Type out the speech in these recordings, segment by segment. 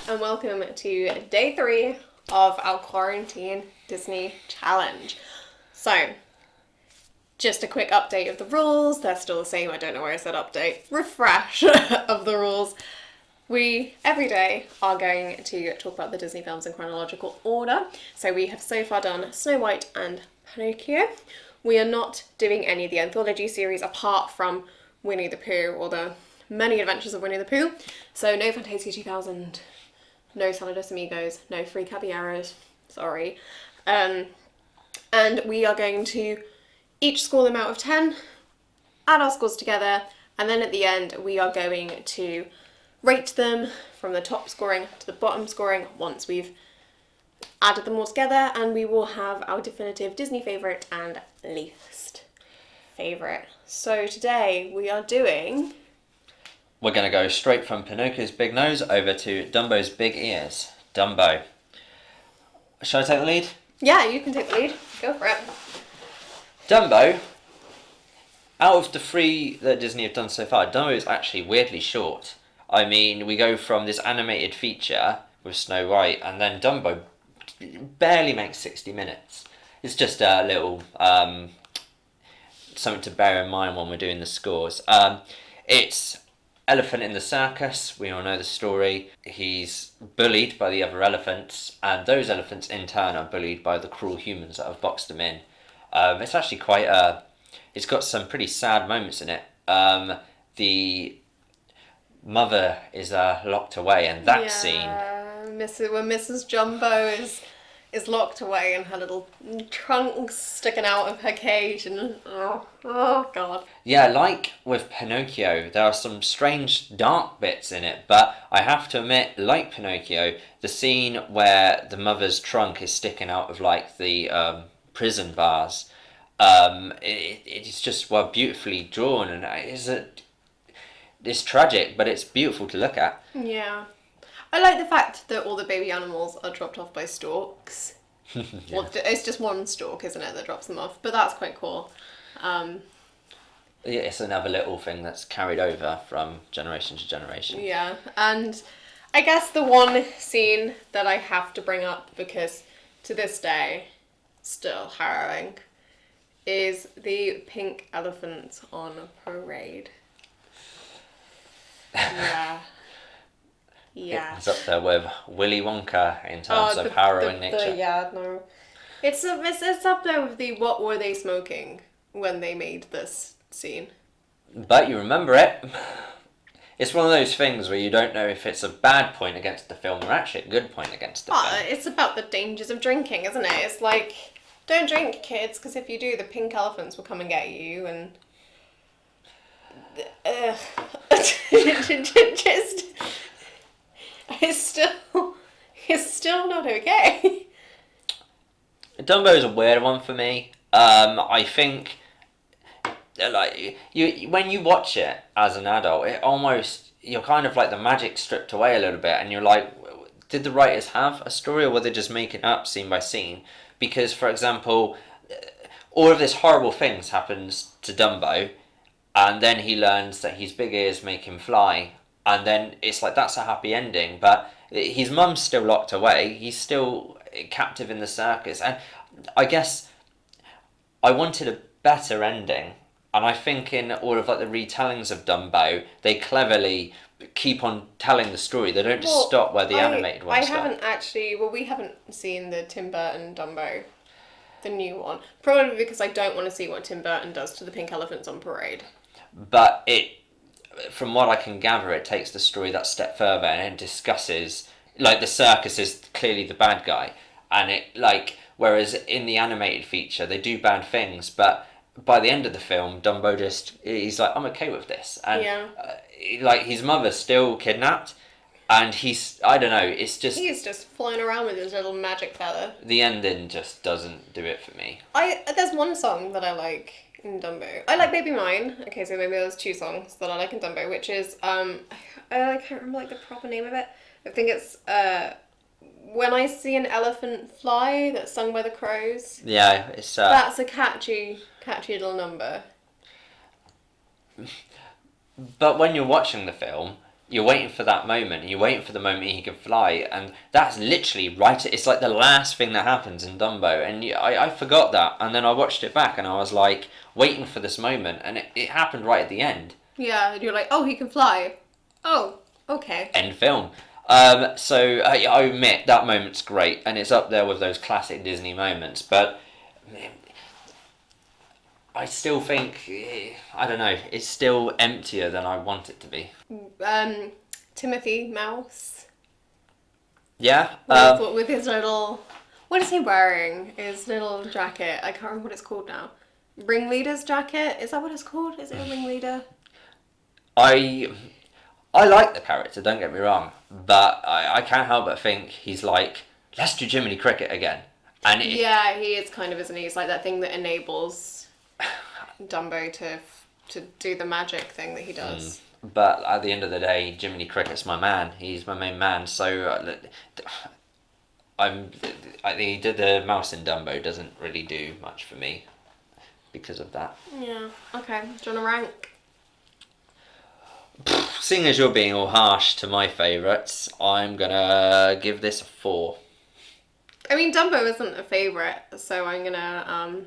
and welcome to day 3 of our quarantine Disney challenge. So, just a quick update of the rules. They're still the same. I don't know where I said update. Refresh of the rules. We, every day, are going to talk about the Disney films in chronological order. So we have so far done Snow White and Pinocchio. We are not doing any of the anthology series apart from Winnie the Pooh or the Many Adventures of Winnie the Pooh. So no Fantasia 2000, no Saludos Amigos, no Free Caballeros, sorry. And we are going to each score them out of 10, add our scores together, and then at the end we are going to rate them from the top scoring to the bottom scoring once we've added them all together, and we will have our definitive Disney favourite and least favourite. So today we are doing... We're going to go straight from Pinocchio's big nose over to Dumbo's big ears. Dumbo. Shall I take the lead? Yeah, you can take the lead. Go for it. Dumbo, out of the 3 that Disney have done so far, Dumbo is actually weirdly short. I mean, we go from this animated feature with Snow White, and then Dumbo barely makes 60 minutes. It's just a little something to bear in mind when we're doing the scores. It's Elephant in the circus. We all know the story. He's bullied by the other elephants, and those elephants in turn are bullied by the cruel humans that have boxed them in. It's actually it's got some pretty sad moments in it. The mother is locked away, and that scene... when Mrs. Jumbo is locked away and her little trunks sticking out of her cage, and oh god. Yeah, like with Pinocchio, there are some strange dark bits in it, but I have to admit, like Pinocchio, the scene where the mother's trunk is sticking out of like the prison bars, it's just beautifully drawn, and it's tragic, but it's beautiful to look at. Yeah. I like the fact that all the baby animals are dropped off by storks. Yeah. Well, it's just one stork, isn't it, that drops them off, but that's quite cool. Yeah, it's another little thing that's carried over from generation to generation. Yeah, and I guess the one scene that I have to bring up, because to this day, still harrowing, is the pink elephant on parade. Yeah. Yeah. It's up there with Willy Wonka in terms of harrowing nature. No. It's up there with the what were they smoking when they made this scene. But you remember it. It's one of those things where you don't know if it's a bad point against the film or actually a good point against the film. It's about the dangers of drinking, isn't it? It's like, don't drink, kids, because if you do, the pink elephants will come and get you, and... just... It's still not okay. Dumbo is a weird one for me. I think, like, when you watch it as an adult, you're kind of like the magic stripped away a little bit, and you're like, did the writers have a story, or were they just making it up scene by scene? Because, for example, all of this horrible things happens to Dumbo, and then he learns that his big ears make him fly. And then it's like, that's a happy ending, but his mum's still locked away. He's still captive in the circus. And I guess I wanted a better ending. And I think in all of like the retellings of Dumbo, they cleverly keep on telling the story. They don't just stop where the animated one stopped. We haven't seen the Tim Burton Dumbo, the new one. Probably because I don't want to see what Tim Burton does to the pink elephants on parade. But from what I can gather, it takes the story that step further and it discusses, like, the circus is clearly the bad guy, and whereas in the animated feature they do bad things, but by the end of the film, Dumbo he's like, I'm okay with this, and his mother's still kidnapped, and he's just flying around with his little magic feather. The ending just doesn't do it for me. There's one song that I like in Dumbo. I like Baby Mine. Okay, so maybe there's 2 songs that I like in Dumbo, which is I can't remember like the proper name of it. I think it's When I See an Elephant Fly, that's sung by the Crows. Yeah, it's that's a catchy little number. But when you're watching the film, You're waiting for that moment, and you're waiting for the moment he can fly, and that's literally right. It's like the last thing that happens in Dumbo, and I forgot that, and then I watched it back, and I was like waiting for this moment, and it happened right at the end. Yeah, and you're like, oh, he can fly. Oh, okay. End film. So I admit that moment's great, and it's up there with those classic Disney moments, but I still think, I don't know, it's still emptier than I want it to be. Timothy Mouse. Yeah? With his little... What is he wearing? His little jacket. I can't remember what it's called now. Ringleader's jacket? Is that what it's called? Is it a ringleader? I like the character, don't get me wrong, but I can't help but think he's like, let's do Jiminy Cricket again. And yeah, he is kind of, isn't he? He's like that thing that enables Dumbo to do the magic thing that he does. But at the end of the day, Jiminy Cricket's my man. He's my main man. So I think the mouse in Dumbo doesn't really do much for me because of that. Yeah. Okay. Do you want to rank? Seeing as you're being all harsh to my favourites, I'm gonna give this a 4. I mean, Dumbo isn't a favourite, so I'm gonna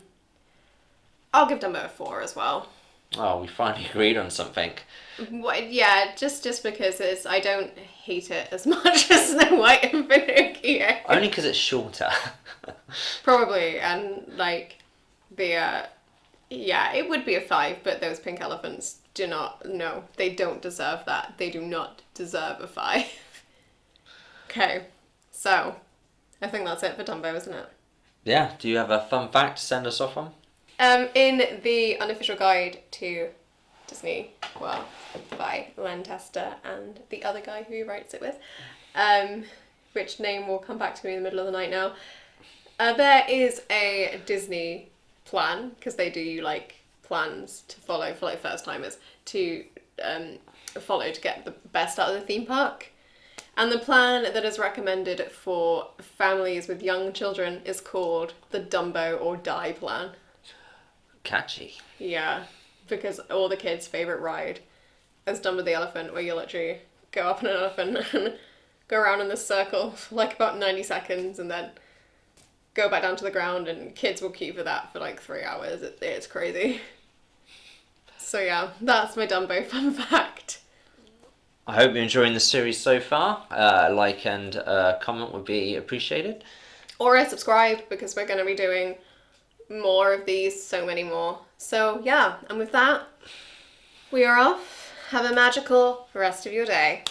I'll give Dumbo a 4 as well. Oh, we finally agreed on something. Yeah, just because I don't hate it as much as Snow White and Pinocchio. Only because it's shorter. Probably, and like the yeah, it would be a 5, but those pink elephants do not. No, they don't deserve that. They do not deserve a 5. Okay, so I think that's it for Dumbo, isn't it? Yeah. Do you have a fun fact to send us off on? In the unofficial guide to Disney, well, by Len Tester and the other guy who he writes it with, which name will come back to me in the middle of the night now, there is a Disney plan, because they do like plans to follow for like first timers to follow to get the best out of the theme park. And the plan that is recommended for families with young children is called the Dumbo or Die plan. Catchy. Yeah, because all the kids' favourite ride is Dumbo the Elephant, where you literally go up on an elephant and go around in this circle for like about 90 seconds and then go back down to the ground, and kids will queue for that for like 3 hours. It's crazy. So yeah, that's my Dumbo fun fact. I hope you're enjoying the series so far. Like and comment would be appreciated. Or subscribe, because we're going to be doing more of these, so many more. So yeah, and with that, we are off. Have a magical rest of your day.